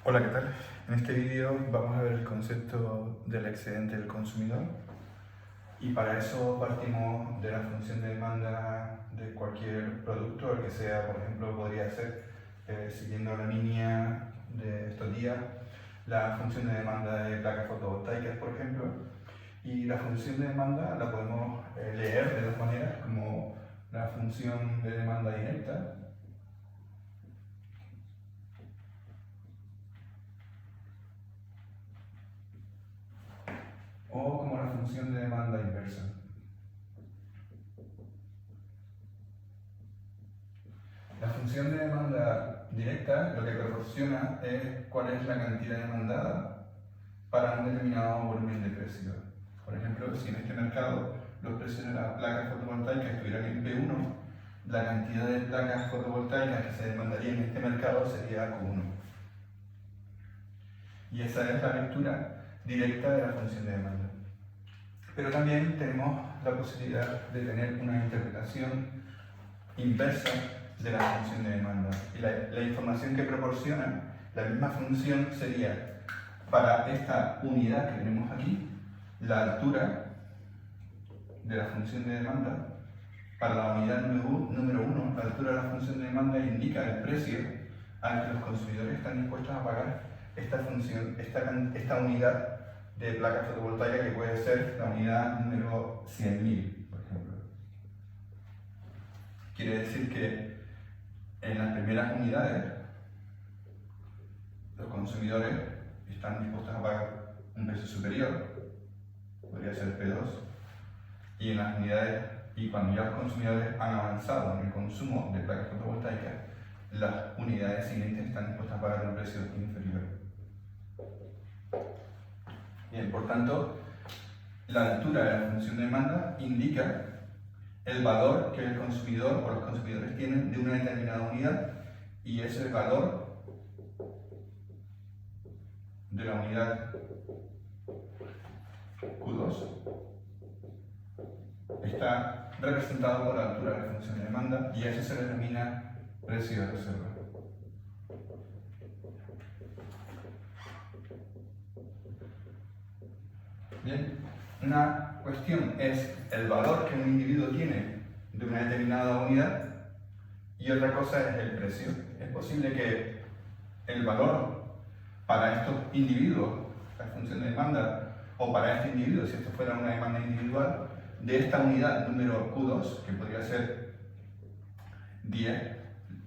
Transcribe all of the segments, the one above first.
Hola, ¿qué tal? En este vídeo vamos a ver el concepto del excedente del consumidor y para eso partimos de la función de demanda de cualquier producto, el que sea, por ejemplo, podría ser, siguiendo la línea de estos días, la función de demanda de placas fotovoltaicas, por ejemplo, y la función de demanda la podemos leer de dos maneras, como la función de demanda directa, o como la función de demanda inversa. La función de demanda directa lo que proporciona es cuál es la cantidad demandada para un determinado volumen de precio. Por ejemplo, si en este mercado los precios de las placas fotovoltaicas estuvieran en P1, la cantidad de placas fotovoltaicas que se demandaría en este mercado sería Q1. Y esa es la lectura directa de la función de demanda. Pero también tenemos la posibilidad de tener una interpretación inversa de la función de demanda. Y la información que proporciona la misma función sería, para esta unidad que tenemos aquí, la altura de la función de demanda. Para la unidad número 1, la altura de la función de demanda indica el precio al que los consumidores están dispuestos a pagar esta unidad de placa fotovoltaica, que puede ser la unidad número 100.000, por ejemplo. Quiere decir que en las primeras unidades los consumidores están dispuestos a pagar un precio superior, podría ser P2, y en las unidades, y cuando ya los consumidores han avanzado en el consumo de placas fotovoltaicas, las unidades siguientes están dispuestas a pagar un precio inferior. Bien, por tanto, la altura de la función de demanda indica el valor que el consumidor o los consumidores tienen de una determinada unidad, y ese valor de la unidad Q2 está representado por la altura de la función de demanda, y a eso se le denomina precio de reserva. Bien, una cuestión es el valor que un individuo tiene de una determinada unidad, y otra cosa es el precio. Es posible que el valor para estos individuos, la función de demanda, o para este individuo, si esto fuera una demanda individual, de esta unidad número Q2, que podría ser 10,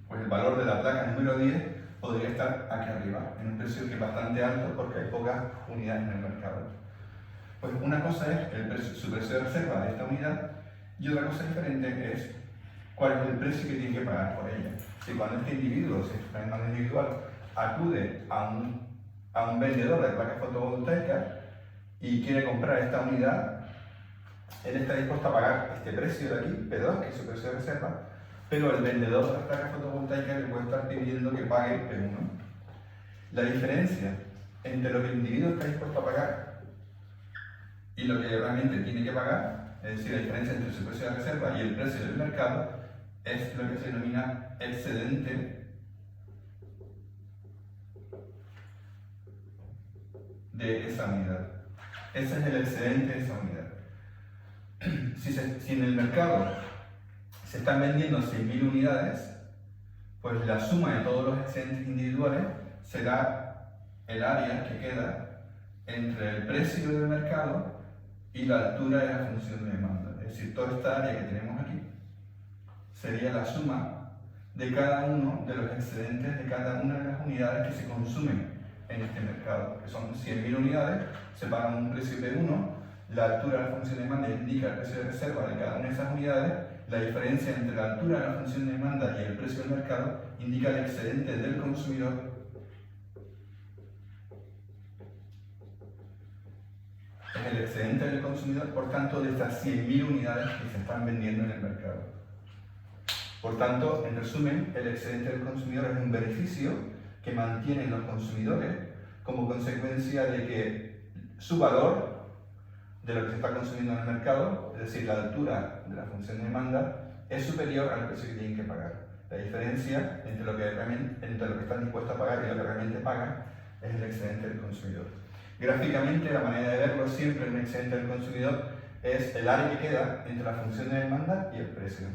pues el valor de la placa número 10 podría estar aquí arriba, en un precio que es bastante alto porque hay pocas unidades en el mercado. Pues una cosa es su precio de reserva de esta unidad, y otra cosa diferente es cuál es el precio que tiene que pagar por ella. Si cuando este individuo, si es una demanda individual, acude a un vendedor de placas fotovoltaicas y quiere comprar esta unidad, él está dispuesto a pagar este precio de aquí, P2, que es su precio de reserva, pero el vendedor de las placas fotovoltaicas le puede estar pidiendo que pague P1. La diferencia entre lo que el individuo está dispuesto a pagar y lo que realmente tiene que pagar, es decir, la diferencia entre su precio de reserva y el precio del mercado, es lo que se denomina excedente de esa unidad. Ese es el excedente de esa unidad. Si en el mercado se están vendiendo 100.000 unidades, pues la suma de todos los excedentes individuales será el área que queda entre el precio del mercado y la altura de la función de demanda. Es decir, toda esta área que tenemos aquí sería la suma de cada uno de los excedentes de cada una de las unidades que se consumen en este mercado, que son 100.000 unidades, se pagan un precio P1, la altura de la función de demanda indica el precio de reserva de cada una de esas unidades, la diferencia entre la altura de la función de demanda y el precio del mercado indica el excedente del consumidor. Es el excedente del consumidor, por tanto, de estas 100.000 unidades que se están vendiendo en el mercado. Por tanto, en resumen, el excedente del consumidor es un beneficio que mantienen los consumidores como consecuencia de que su valor de lo que se está consumiendo en el mercado, es decir, la altura de la función de demanda, es superior al precio que tienen que pagar. La diferencia entre lo que están dispuestos a pagar y lo que realmente pagan es el excedente del consumidor. Gráficamente, la manera de verlo siempre en un excedente del consumidor es el área que queda entre la función de demanda y el precio.